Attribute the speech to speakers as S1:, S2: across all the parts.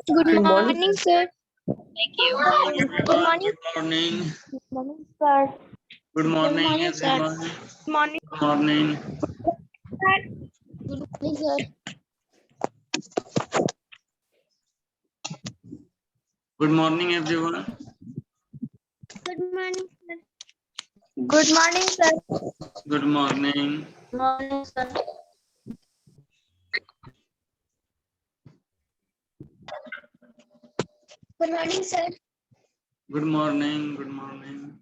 S1: Good
S2: Good morning,
S1: morning,
S2: sir.
S1: sir.
S3: Thank you.
S4: Good morning,
S1: Good
S4: everyone.
S1: morning.
S4: Good morning.
S1: Good morning, sir.
S4: Good
S1: Good
S4: morning,
S1: morning, sir.
S4: everyone.
S1: Good morning,
S4: Good morning.
S1: sir. Good morning, sir.
S4: Good morning, everyone.
S1: Good morning, sir. Good morning, sir.
S4: Good morning.
S1: Good morning, sir. Good morning, sir.
S4: Good morning. Good morning.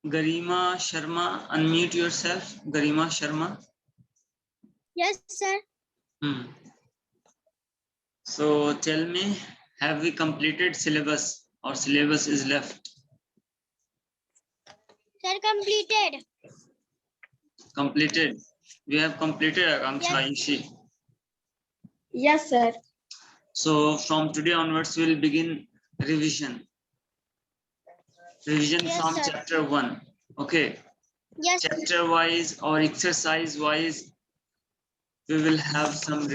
S4: Garima Sharma, unmute yourself. Garima Sharma.
S1: Yes, sir.
S4: So tell me, have we completed syllabus or syllabus is left?
S1: Sir, completed.
S4: Completed. We have completed Akanksha Aishi.
S2: Yes, sir.
S4: So from today onwards, we will begin revision. Revision
S1: Yes,
S4: from
S1: sir.
S4: chapter 1. Okay.
S1: Yes,
S4: Chapter wise or exercise wise, we will have some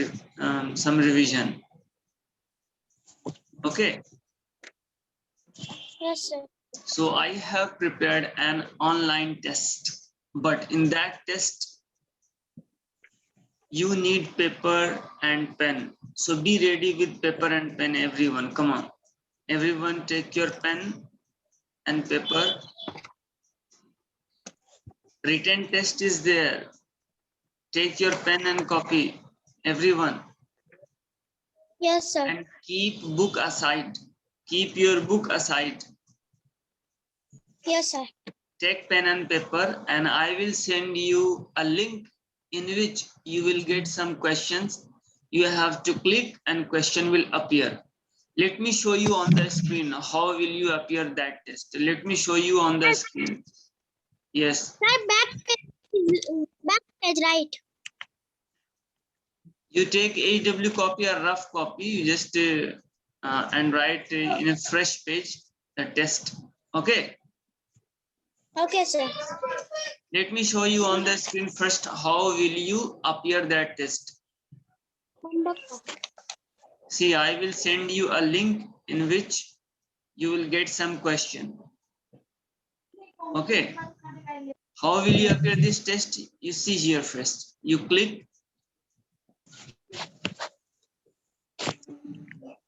S4: revision. Okay.
S1: yes, sir.
S4: So I have prepared an online test, but in that test, you need paper and pen. So be ready with paper and pen, everyone. Come on. Everyone take your pen and paper. Written test is there. Take your pen and copy, everyone.
S1: Yes, sir.
S4: And keep book aside. Keep your book aside.
S1: Yes, sir.
S4: Take pen and paper, and I will send you a link in which you will get some questions. You have to click and question will appear. Let me show you on the screen how will you appear that test. Let me show you on the screen. Yes.
S1: Sir, back page, right?
S4: You take AW copy or rough copy, you just and write in a fresh page the test. Okay.
S1: Okay, sir.
S4: Let me show you on the screen first how will you appear that test. See, I will send you a link in which you will get some question. Okay. How will you appear this test? You see here first. You click.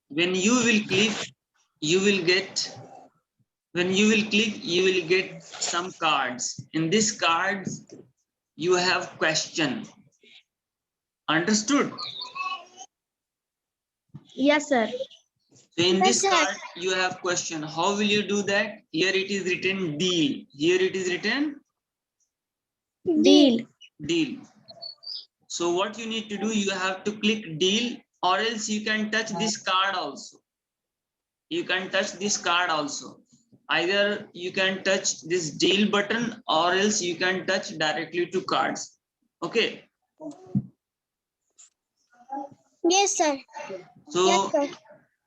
S4: When you will click, you will get. When you will click, you will get some cards. In this cards, you have question. Understood?
S2: Yes, sir.
S4: So in
S1: Yes,
S4: this
S1: sir.
S4: card, you have question. How will you do that? Here it is written deal. Here it is written
S2: Deal.
S4: deal. So what you need to do, you have to click deal, or else you can touch this card also. You can touch this card also. Either you can touch this deal button, or else you can touch directly to cards. Okay.
S1: Yes, sir.
S4: So,
S1: Yes, sir.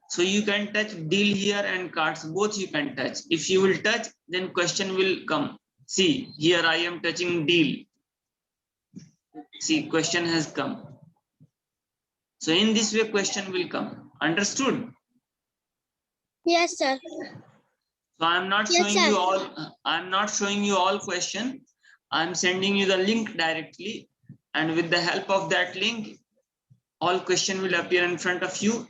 S4: so you can touch deal here and cards, both you can touch. If you will touch, then question will come. See, here I am touching deal. See, question has come. So in this way, question will come. Understood?
S1: Yes, sir.
S4: So I'm not
S1: Yes,
S4: showing
S1: sir.
S4: you all. I'm not showing you all question. I'm sending you the link directly, and with the help of that link, all question will appear in front of you,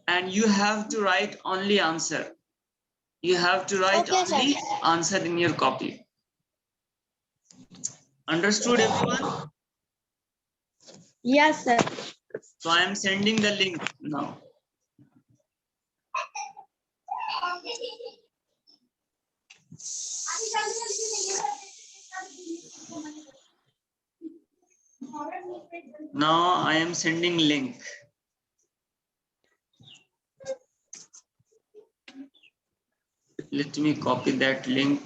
S4: and you have to write only answer. You have to write
S1: Okay, sir.
S4: only answer in your copy. Understood, everyone?
S2: Yes, sir.
S4: So I am sending the link now. Now I am sending link. Let me copy that link.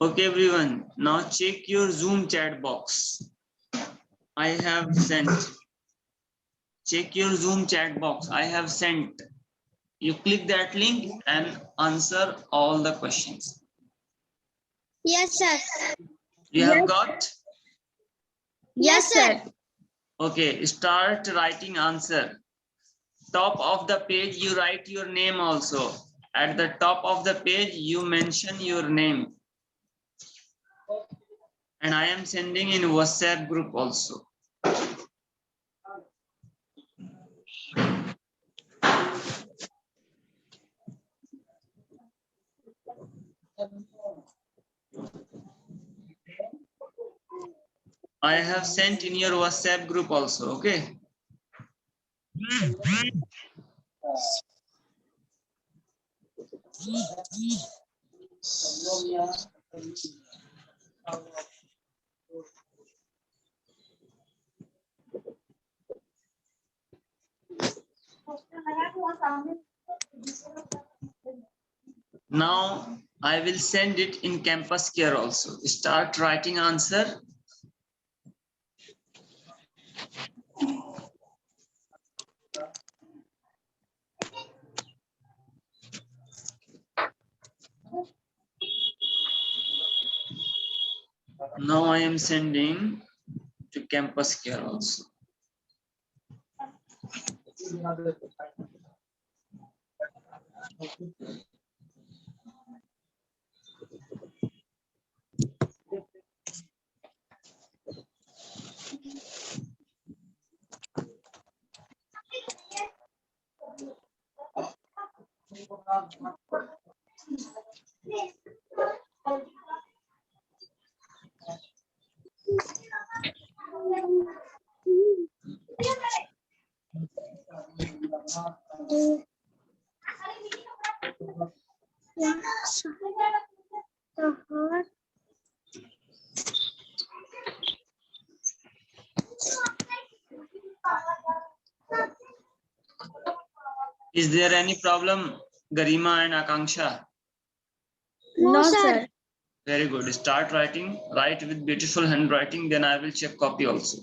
S4: Okay, everyone. Now check your Zoom chat box. I have sent. check your Zoom chat box. I have sent. You click that link and answer all the questions.
S1: Yes, sir.
S4: You have got?
S1: Yes, sir.
S4: Okay, start writing answer. Top of the page, you write your name also. At the top of the page, you mention your name. And I am sending in WhatsApp group also. I have sent in your WhatsApp group also, okay? Now I will send it in Campus Care also. Start writing answer. Now I am sending to Campus Care also. Is there any problem, Garima and Akanksha?
S1: No, sir.
S4: Very good. Start writing. Write with beautiful handwriting. Then I will check copy also.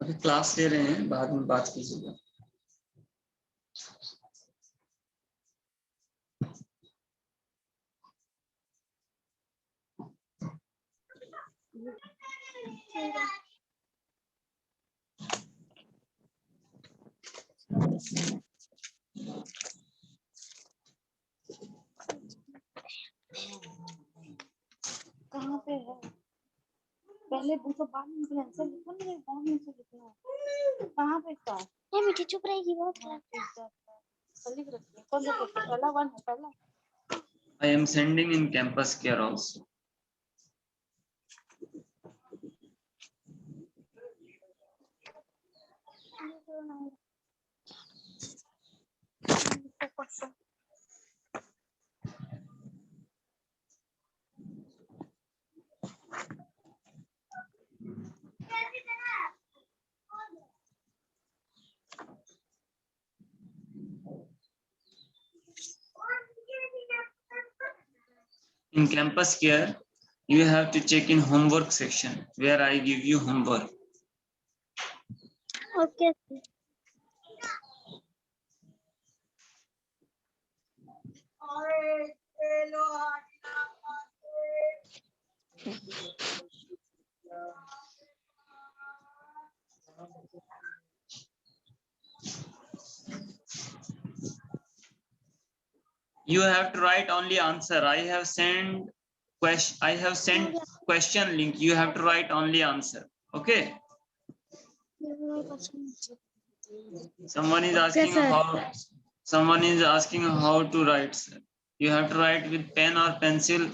S4: अभी class ले रहे हैं, बाद में बात कीजिएगा.
S2: कहाँ पे है? पहले पूछो, बाद में मुझे आंसर लिखो ना, बाद में से लिखना है। कहाँ पे था?
S1: ये मीठी चुप रहेगी बहुत खराब।
S2: लिख रखी है। कौन सा पेपर? पहला वन है, पहला।
S4: I am sending in Campus Care also. In Campus Care, you have to check in homework section where I give you homework.
S1: Okay.
S4: You have to write only answer. I have sent question link. You have to write only answer. Okay. Someone is asking
S1: sir.
S4: how. Someone is asking how to write. Sir. You have to write with pen or pencil.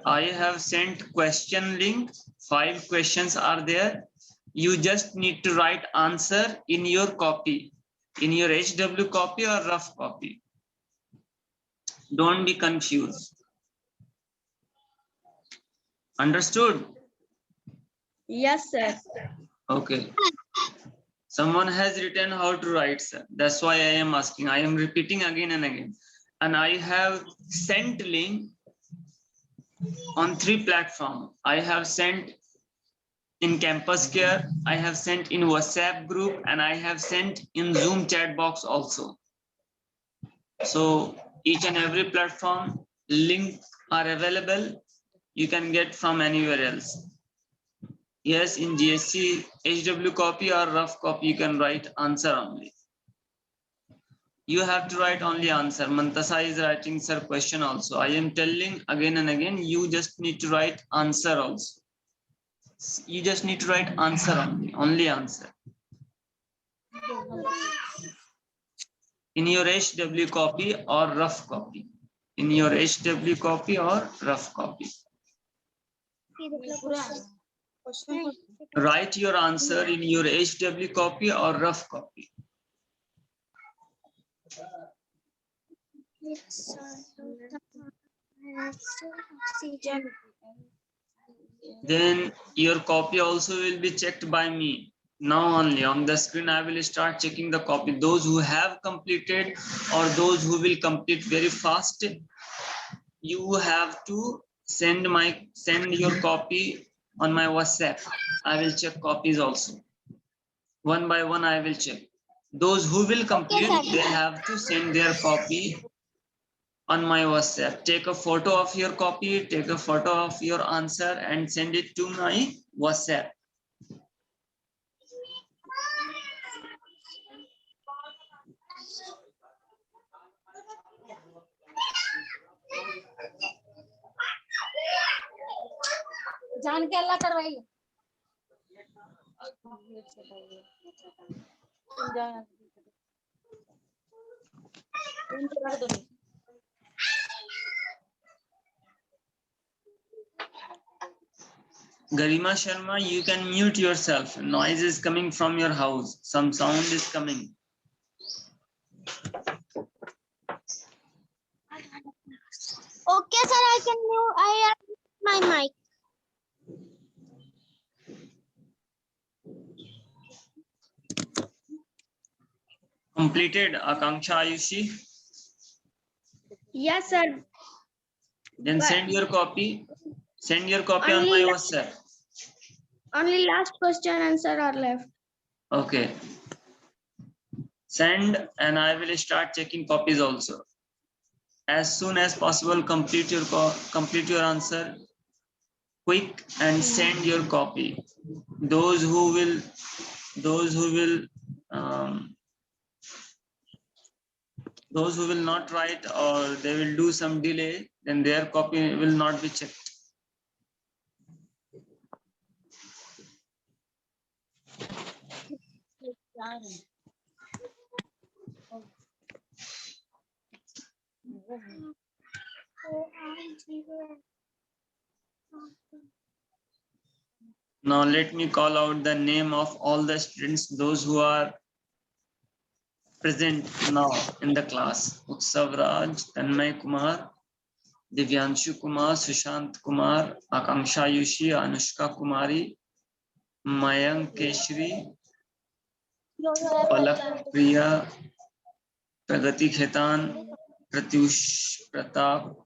S4: I have sent question link. 5 questions are there. You just need to write answer in your copy, in your HW copy or rough copy. Don't be confused. Understood?
S1: Yes, sir.
S4: Okay. Someone has written how to write, sir. That's why I am asking. I am repeating again and again. And I have sent link on 3 platforms. I have sent in Campus Care, I have sent in WhatsApp group, and I have sent in Zoom chat box also. So each and every platform link are available. You can get from anywhere else. Yes, in GSC, HW copy or rough copy, you can write answer only. You have to write only answer. Mantasa is writing sir question also. I am telling again and again, you just need to write answer also. You just need to write answer only answer. In your HW copy or rough copy. In your HW copy or rough copy. Write your answer in your HW copy or rough copy. Then your copy also will be checked by me. Now only on the screen, I will start checking the copy. Those who have completed or those who will complete very fast, you have to send your copy on my WhatsApp. I will check copies also. One by one, I will check. Those who will complete, they have to send their copy on my WhatsApp. Take a photo of your copy, take a photo of your answer and send it to my WhatsApp.
S2: जान के अल्लाह करवाइए
S4: Garima Sharma, you can mute yourself. Noise is coming from your house. Some sound is coming.
S1: Okay, sir. I can mute. I have my mic.
S4: Completed, Akanksha Ayushi?
S1: Yes, sir.
S4: Then send your copy. Send your copy on
S1: Only
S4: my WhatsApp.
S1: Only last question answer are left.
S4: Okay. Send and I will start checking copies also. As soon as possible, complete your answer quick and send your copy. Those who will not write or they will do some delay, then their copy will not be checked. Now let me call out the name of all the students, those who are present now in the class. Utsav Raj, Tanmay Kumar, Divyanshu Kumar, Sushant Kumar, Akanksha Ayushi, Anushka Kumari, Mayank Keshri, Palak Priya, Pragati Khetan, Pratyush Pratap,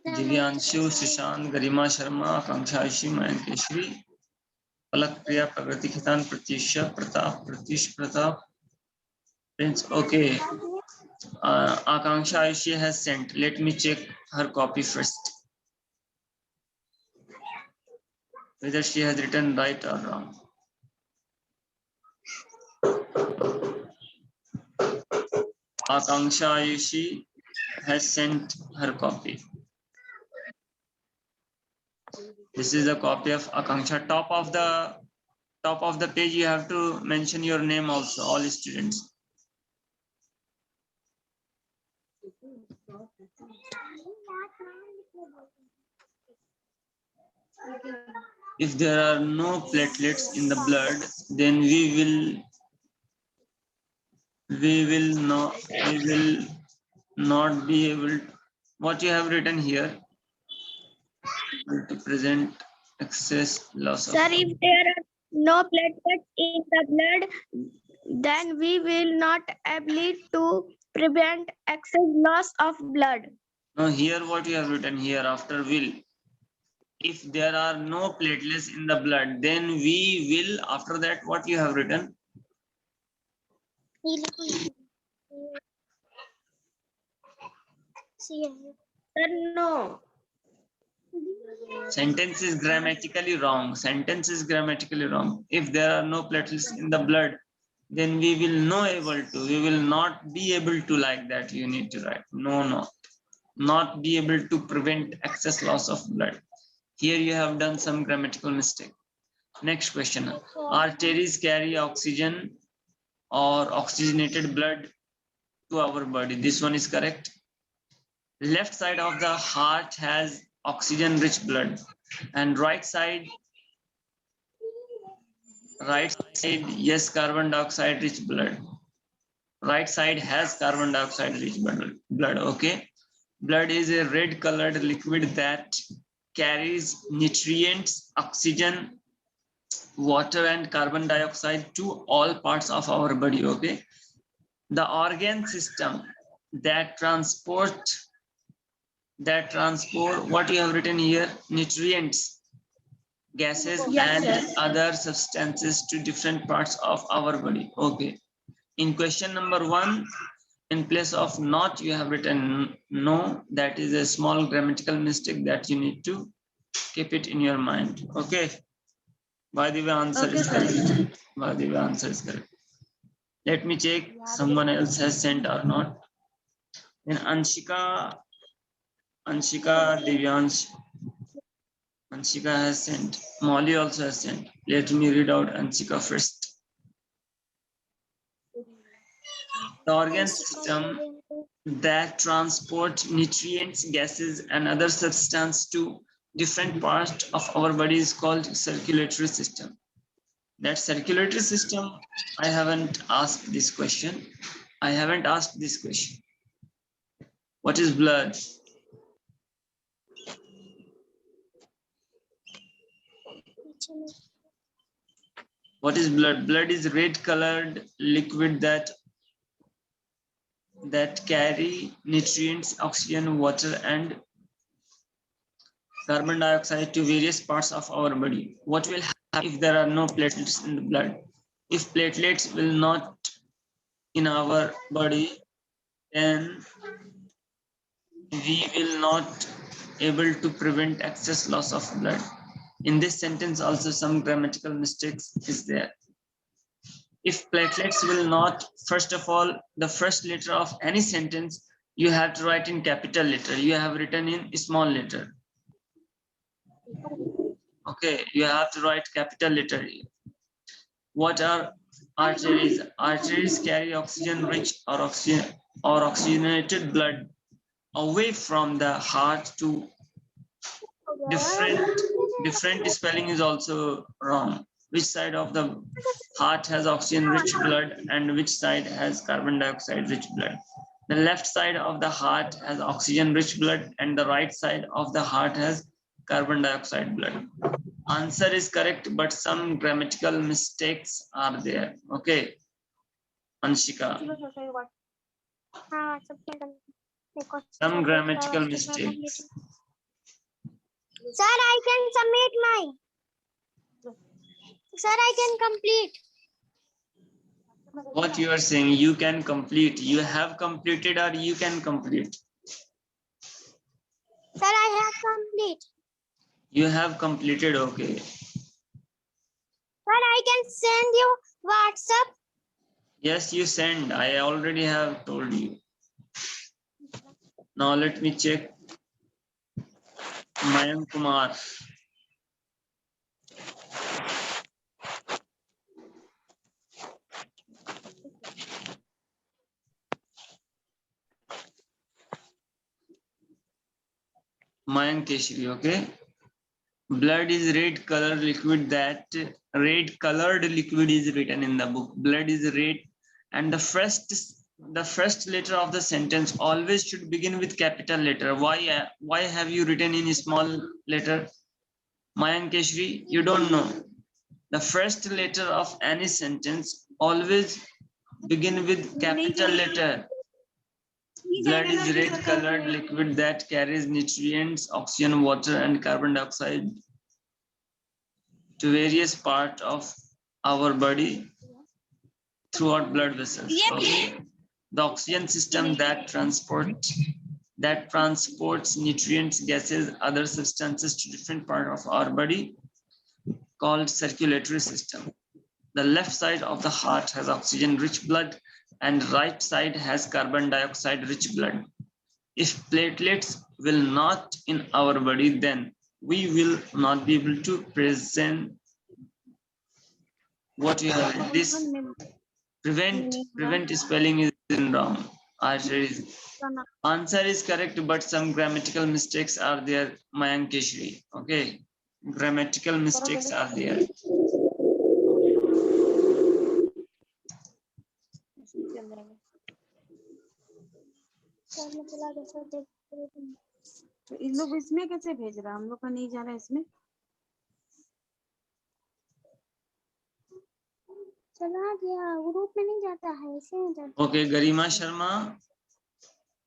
S4: Divyanshu, Sushant, Garima Sharma, Akanksha Ayushi, Mayank Keshri, Palak Priya, Pragati Khetan, Pratyush Pratap. Prince, okay. Akanksha Ayushi has sent. Let me check her copy first. Whether she has written right or wrong. Akanksha Ayushi has sent her copy. This is a copy of Akanksha. Top of the page, you have to mention your name also, all students. If there are no platelets in the blood, then we We will not be able. What you have written here to present excess loss of.
S1: Sir, if there are no platelets in the blood, then we will not able to prevent excess loss of blood.
S4: No, here what you have written here after will. If there are no platelets in the blood, then we will, after that, what you have written?
S1: Sir, no.
S4: Sentence is grammatically wrong. Sentence is grammatically wrong. If there are no platelets in the blood, then we will we will not be able to, like that you need to write. No. Not be able to prevent excess loss of blood. Here you have done some grammatical mistake. Next question. Arteries carry oxygen or oxygenated blood to our body. This one is correct. Left side of the heart has oxygen rich blood, and right side, yes, carbon dioxide rich blood. Right side has carbon dioxide rich blood. Okay. Blood is a red colored liquid that carries nutrients, oxygen, water, and carbon dioxide to all parts of our body. Okay. The organ system that transport what you have written here, nutrients, gases,
S1: Yes,
S4: and
S1: sir.
S4: other substances to different parts of our body. Okay. In question number 1, in place of not, you have written no. That is a small grammatical mistake that you need to keep it in your mind. Okay. By the way, answer
S1: Okay,
S4: is
S1: sir.
S4: correct. By the way, answer is correct. Let me check someone else has sent or not. Then Anshika Divyansh. Anshika has sent. Molly also has sent. Let me read out Anshika first. The organ system that transport nutrients, gases, and other substances to different parts of our body is called circulatory system. That circulatory system, I haven't asked this question. What is blood? What is blood? Blood is red colored liquid that carry nutrients, oxygen, water, and carbon dioxide to various parts of our body. What will happen if there are no platelets in the blood? If platelets will not in our body, then we will not able to prevent excess loss of blood. In this sentence also some grammatical mistakes is there. If platelets will not, first of all, the first letter of any sentence you have to write in capital letter. You have written in small letter. Okay, you have to write capital letter. What are arteries? Arteries carry oxygen rich or oxygenated blood away from the heart to different spelling is also wrong. Which side of the heart has oxygen rich blood and which side has carbon dioxide rich blood? The left side of the heart has oxygen rich blood and the right side of the heart has carbon dioxide blood. Answer is correct, but some grammatical mistakes are there. Okay, Anshika. Some grammatical mistakes.
S1: Sir, I can submit my. Sir, I can complete.
S4: What you are saying, you can complete. You have completed or you can complete?
S1: Sir, I have complete.
S4: You have completed, okay.
S1: Sir, I can send you WhatsApp.
S4: Yes, you send. I already have told you. Now let me check. Mayank Kumar. Mayank Keshri, okay. Blood is red colored liquid that red colored liquid is written in the book. Blood is And the first letter of the sentence always should begin with capital letter. Why have you written in a small letter? Mayankeshri, you don't know. The first letter of any sentence always begin with capital letter. Blood is red colored liquid that carries nutrients, oxygen, water, and carbon dioxide to various parts of our body throughout blood vessels. Okay? The oxygen system that transports nutrients, gases, other substances to different parts of our body, called circulatory system. The left side of the heart has oxygen-rich blood and right side has carbon dioxide-rich blood. If platelets will not in our body, then we will not be able to present what you have. This prevent spelling is wrong. Answer is correct, but some grammatical mistakes are there, Mayankeshri. Okay, grammatical mistakes are there.
S2: तो इन लोग इसमें कैसे भेज रहा है? हम लोग का नहीं जा रहा है इसमें।
S1: चला गया, ग्रुप में नहीं जाता है, ऐसे नहीं जाता।
S4: Okay, Garima Sharma,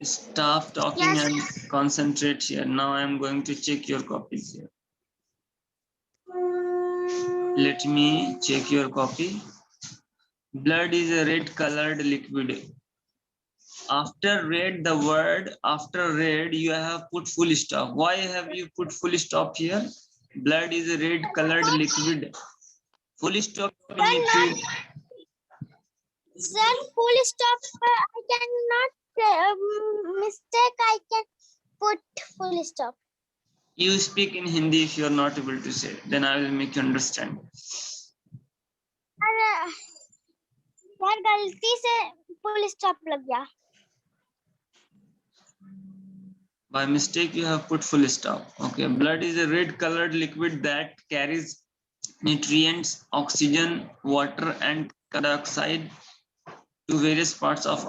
S4: stop talking
S1: Yes.
S4: and concentrate here. Now I am going to check your copies here. Let me check your copy. Blood is a red colored liquid. After red, the word after red, you have put full stop. Why have you put full stop here? Blood is a red colored liquid. Full stop. You need to.
S1: Sir, full stop. I cannot mistake. I can put full stop.
S4: You speak in Hindi if you are not able to say. Then I will make you understand.
S1: यार गलती से full stop लग गया।
S4: By mistake, you have put full stop. Okay, blood is a red colored liquid that carries nutrients, oxygen, water, and carbon dioxide to various parts of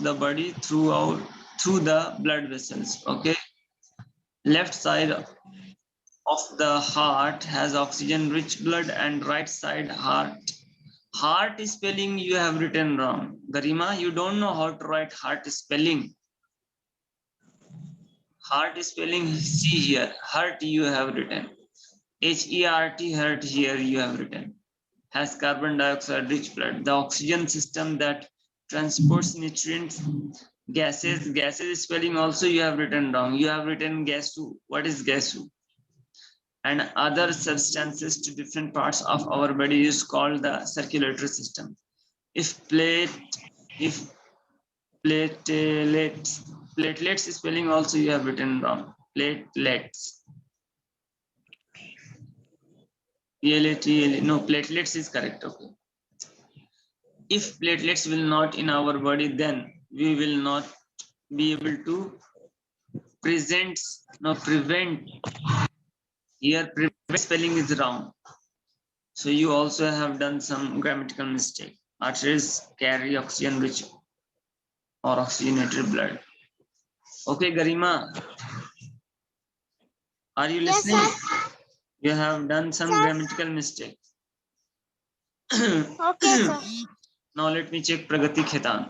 S4: the body through the blood vessels. Okay, left side of the heart has oxygen-rich blood, and right side heart spelling you have written wrong. Garima, you don't know how to write heart spelling. Heart spelling, see here, heart you have written. H-E-R-T, heart here you have written. Has carbon dioxide rich blood. The oxygen system that transports nutrients, gases spelling also you have written wrong. You have written gasu. What is gasu? And other substances to different parts of our body is called the circulatory system. If platelets spelling also you have written wrong. Platelets. No, platelets is correct. Okay. If platelets will not in our body, then we will not be able to prevent. Here, prevent spelling is wrong. So you also have done some grammatical mistake. Arteries carry oxygen rich or oxygenated blood. Okay, Garima, are you listening?
S1: Yes, sir.
S4: You have done some grammatical mistake.
S1: Okay, sir.
S4: Now let me check Pragati Khetan.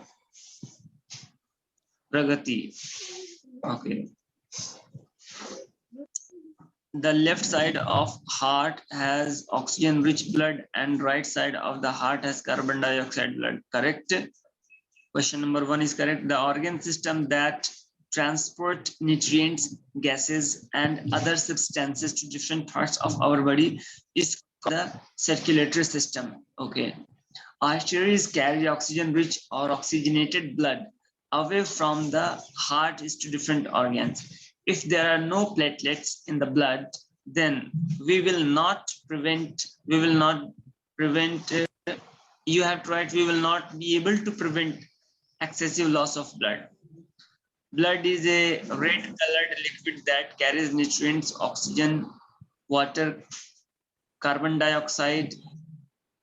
S4: Pragati. Okay. The left side of heart has oxygen-rich blood and right side of the heart has carbon dioxide blood. Correct? Question number 1 is correct. The organ system that transport nutrients, gases, and other substances to different parts of our body is the circulatory system. Okay. Arteries carry oxygen-rich or oxygenated blood away from the heart to different organs. If there are no platelets in the blood, then we will not prevent. You have to write. We will not be able to prevent excessive loss of blood. Blood is a red-colored liquid that carries nutrients, oxygen, water, carbon dioxide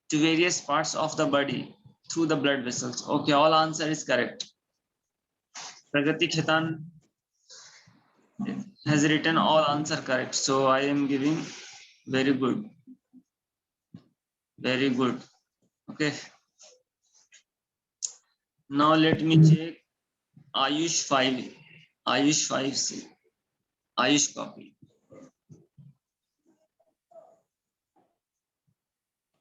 S4: to various parts of the body. through the blood vessels. Okay, all answer is correct. Pragati Khetan has written all answer correct. So I am giving very good. Very good. Okay. Now let me check Ayush 5. Ayush 5C. Ayush copy.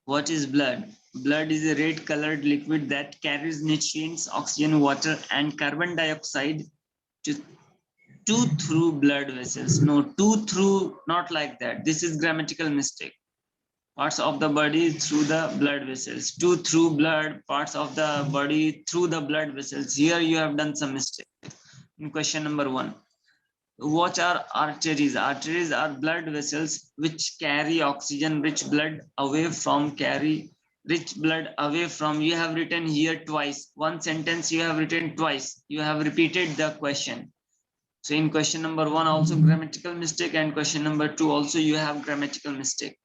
S4: What is blood? Blood is a red colored liquid that carries nutrients, oxygen, water, and carbon dioxide to through blood vessels. No, to through, not like that. This is grammatical mistake. Parts of the body through the blood vessels. To through blood, parts of the body through the blood vessels. Here you have done some mistake. In question number 1. What are arteries? Arteries are blood vessels which carry oxygen rich blood away from You have written here twice. One sentence you have written twice. You have repeated the question. So in question number 1 also grammatical mistake, and question number 2 also you have grammatical mistake.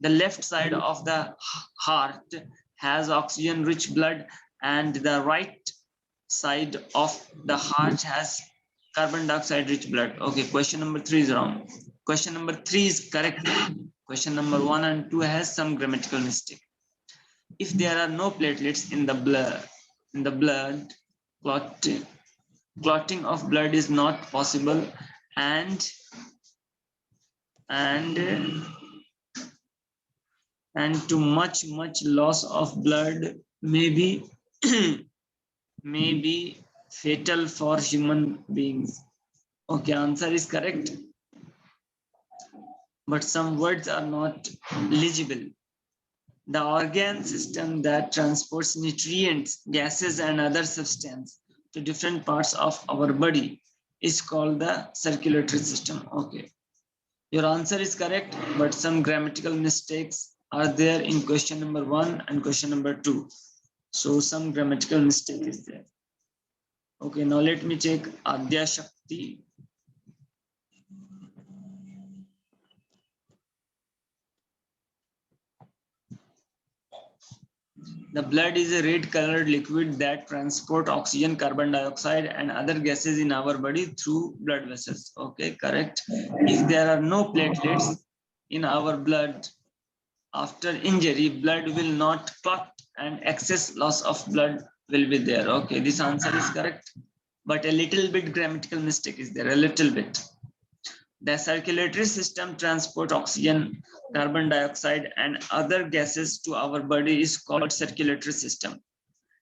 S4: The left side of the heart has oxygen rich blood, and the right side of the heart has carbon dioxide rich blood. Okay, question number 3 is wrong. Question number 3 is correct. Question number 1 and 2 has some grammatical mistake. If there are no platelets in the blood, clotting of blood is not possible, and too much loss of blood may be may be fatal for human beings. Okay, answer is correct, but some words are not legible. The organ system that transports nutrients, gases, and other substances to different parts of our body is called the circulatory system. Okay, your answer is correct, but some grammatical mistakes are there in question number 1 and question number 2. So some grammatical mistake is there. Okay, now let me check Adya Shakti. The blood is a red colored liquid that transports oxygen, carbon dioxide, and other gases in our body through blood vessels. Okay, correct. If there are no platelets in our blood after injury, blood will not clot and excess loss of blood will be there. Okay, this answer is correct, but a little bit grammatical mistake is there, a little bit. The circulatory system transports oxygen, carbon dioxide, and other gases to our body is called circulatory system.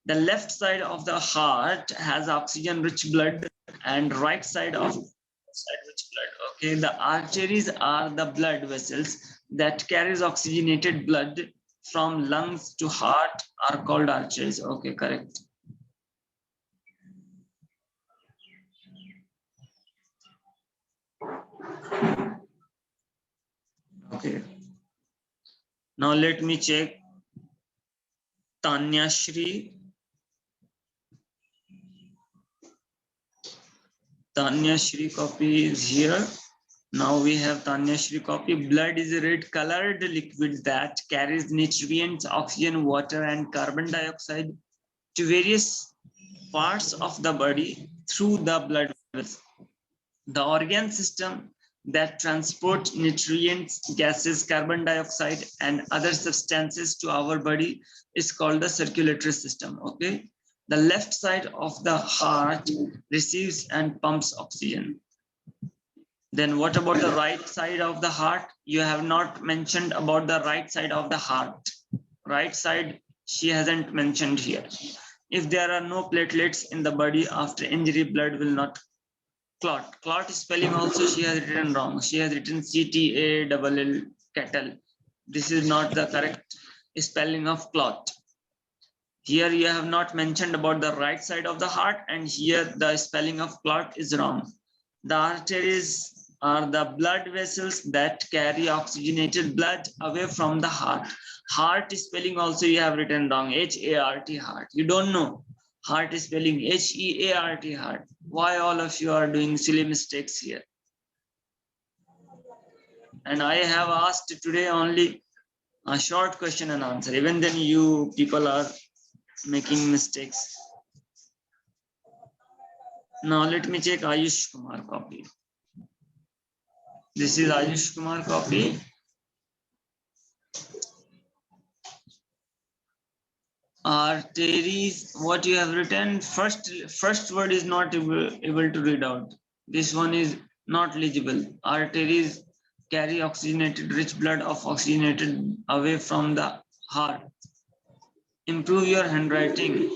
S4: The left side of the heart has oxygen-rich blood, and right side of rich blood. Okay, the arteries are the blood vessels that carries oxygenated blood from lungs to heart are called arteries. Okay, correct. Okay. Now let me check Tanya Shri. Tanya Shri copy is here. Now we have Tanya Shri copy. Blood is a red colored liquid that carries nutrients, oxygen, water, and carbon dioxide to various parts of the body through the blood vessels. The organ system that transport nutrients, gases, carbon dioxide, and other substances to our body is called the circulatory system. Okay. The left side of the heart receives and pumps oxygen. Then what about the right side of the heart? You have not mentioned about the right side of the heart. Right side, she hasn't mentioned here. If there are no platelets in the body after injury, blood will not clot. Clot spelling also she has written wrong. She has written CTALL cattle. This is not the correct spelling of clot. Here you have not mentioned about the right side of the heart, and here the spelling of clot is wrong. The arteries are the blood vessels that carry oxygenated blood away from the heart. Heart spelling also you have written wrong. H-A-R-T heart. You don't know. Heart spelling H-E-A-R-T heart. Why all of you are doing silly mistakes here? And I have asked today only a short question and answer. Even then you people are making mistakes. Now let me check Ayush Kumar copy. This is Ayush Kumar copy. Arteries, what you have written, first word is not able to read out. This one is not legible. Arteries carry oxygenated rich blood of oxygenated away from the heart. Improve your handwriting.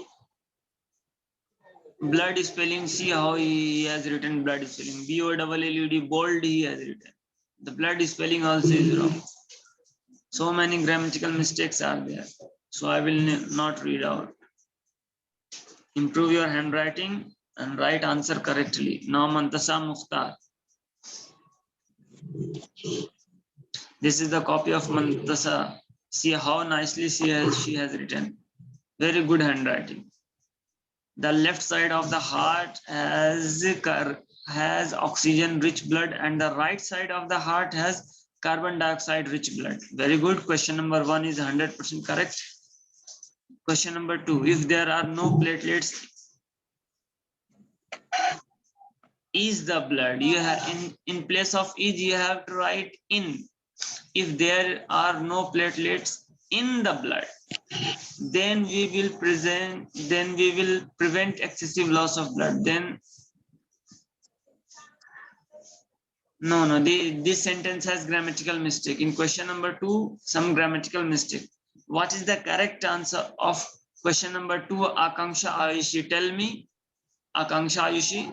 S4: Blood spelling, see how he has written blood spelling. B-O-L-L-U-D, bold he has written. The blood spelling also is wrong. So many grammatical mistakes are there. So I will not read out. Improve your handwriting and write answer correctly. Now Mantasa Mukhtar. This is the copy of Mantasa. See how nicely she has written. Very good handwriting. The left side of the heart has oxygen rich blood and the right side of the heart has carbon dioxide rich blood. Very good. Question number 1 is 100% correct. Question number 2, if there are no platelets, is the blood, you have in place of is you have to write in. If there are no platelets in the blood, then we will prevent excessive loss of blood. Then no, this sentence has grammatical mistake. In question number 2, some grammatical mistake. What is the correct answer of question number 2? Akanksha Ayushi, tell me. Akanksha Ayushi.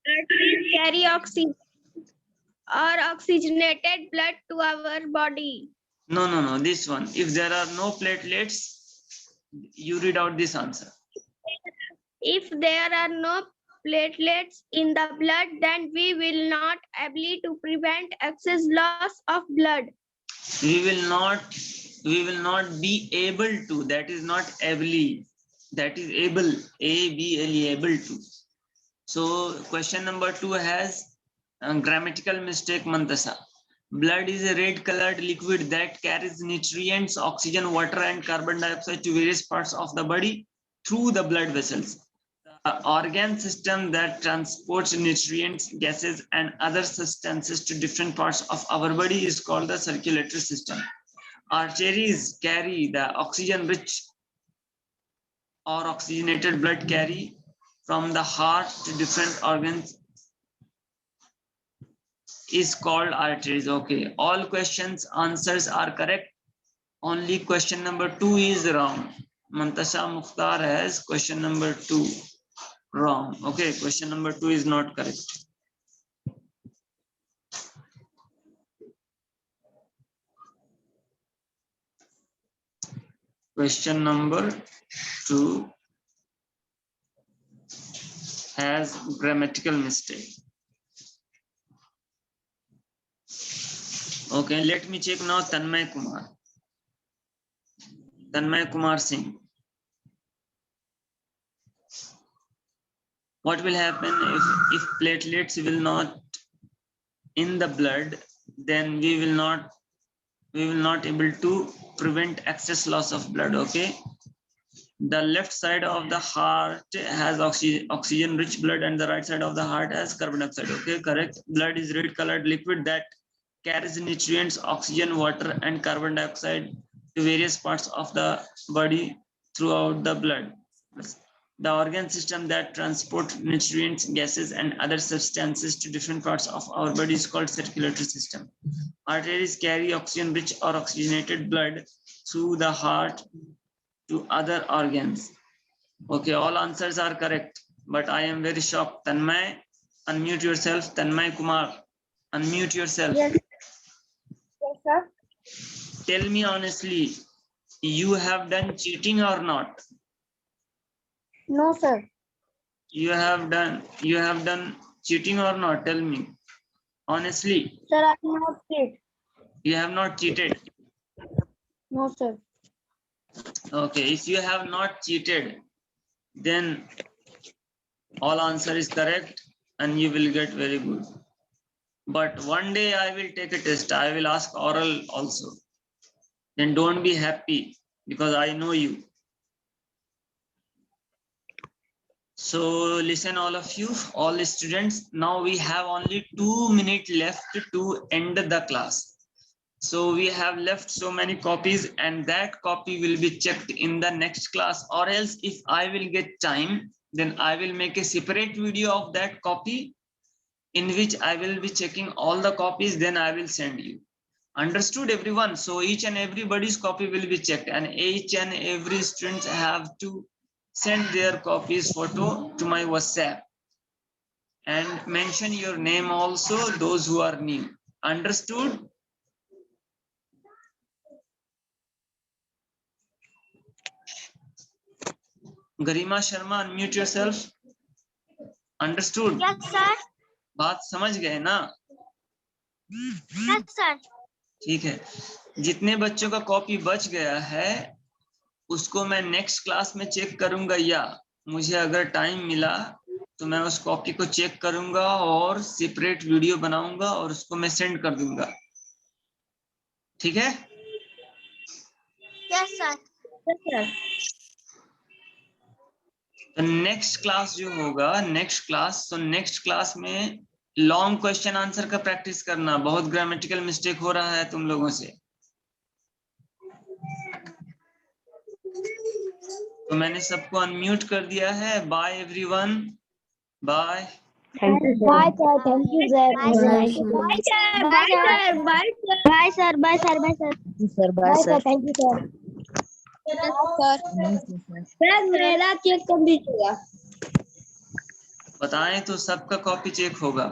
S1: Arteries carry oxygen or oxygenated blood to our body.
S4: No, this one. If there are no platelets, you read out this answer.
S1: If there are no platelets in the blood, then we will not able to prevent excess loss of blood.
S4: We will not be able to. That is not able. That is able. A-B-L-E, able to. So question number 2 has a grammatical mistake, Mantasa. Blood is a red colored liquid that carries nutrients, oxygen, water, and carbon dioxide to various parts of the body through the blood vessels. The organ system that transports nutrients, gases, and other substances to different parts of our body is called the circulatory system. Arteries carry the oxygen-rich or oxygenated blood carry from the heart to different organs is called arteries. Okay, all questions answers are correct. Only question number 2 is wrong. Mantasa Mukhtar has question number 2 wrong. Okay, question number 2 is not correct. Question number 2 has grammatical mistake. Okay, let me check now Tanmay Kumar. Tanmay Kumar Singh. What will happen if platelets will not in the blood, then we will not able to prevent excess loss of blood. Okay, the left side of the heart has oxygen rich blood and the right side of the heart has carbon dioxide. Okay, correct. Blood is red colored liquid that carries nutrients, oxygen, water, and carbon dioxide to various parts of the body throughout the blood. The organ system that transport nutrients, gases, and other substances to different parts of our body is called circulatory system. Arteries carry oxygen-rich or oxygenated blood through the heart to other organs. Okay, all answers are correct, but I am very shocked. Tanmay, unmute yourself. Tanmay Kumar, unmute yourself.
S2: Yes. Yes, sir.
S4: Tell me honestly, you have done cheating or not?
S2: No, sir.
S4: You have done cheating or not? Tell me honestly.
S2: Sir, I have not cheated.
S4: You have not cheated.
S2: No, sir.
S4: Okay, if you have not cheated, then all answer is correct and you will get very good. But one day I will take a test. I will ask oral also. Then don't be happy because I know you. So listen, all of you, all the students, now we have only 2 minutes left to end the class. So we have left so many copies, and that copy will be checked in the next class, or else if I will get time, then I will make a separate video of that copy in which I will be checking all the copies, then I will send you. Understood everyone? So each and everybody's copy will be checked, and each and every student have to send their copies photo to my WhatsApp and mention your name also, those who are new. Understood? Garima Sharma, unmute yourself. Understood?
S1: Yes, sir.
S4: बात समझ गए ना?
S1: Yes, sir.
S4: ठीक है, जितने बच्चों का copy बच गया है उसको मैं नेक्स्ट क्लास में चेक करूंगा, या मुझे अगर टाइम मिला तो मैं उस कॉपी को चेक करूंगा और सेपरेट वीडियो बनाऊंगा और उसको मैं सेंड कर दूंगा। ठीक है?
S1: Yes, sir. Yes, sir.
S4: तो नेक्स्ट क्लास जो होगा, नेक्स्ट क्लास में लॉन्ग क्वेश्चन आंसर का प्रैक्टिस करना। बहुत ग्रामेटिकल मिस्टेक हो रहा है तुम लोगों से। तो मैंने सबको अनम्यूट कर दिया है। Bye everyone, bye.
S1: Thank you, sir.
S2: Bye, sir. Thank you, sir.
S1: Bye, sir. Bye, sir. Bye, sir. Bye, sir. Bye, sir. Bye, sir. Bye, sir.
S2: Sir, bye, sir. Thank you, sir.
S1: Sir मेरा check कब दीजिएगा?
S4: बताएं तो सबका copy check होगा।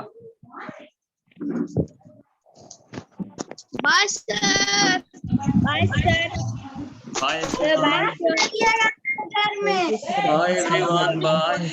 S1: Bye sir. Bye sir.
S4: Bye
S1: bye
S4: everyone, bye.